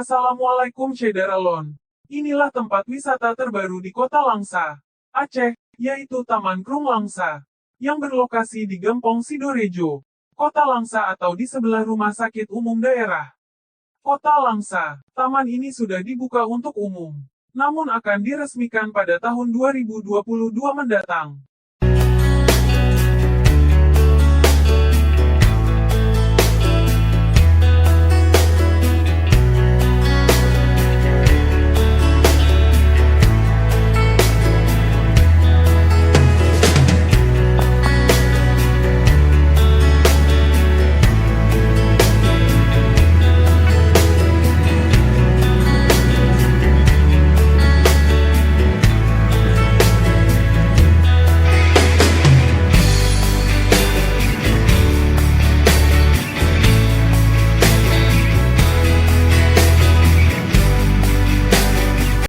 Assalamualaikum Syederalon. Inilah tempat wisata terbaru di Kota Langsa, Aceh, yaitu Taman Krung Langsa, yang berlokasi di Gempong Sidorejo, Kota Langsa atau di sebelah Rumah Sakit Umum Daerah Kota Langsa. Taman ini sudah dibuka untuk umum, namun akan diresmikan pada tahun 2022 mendatang.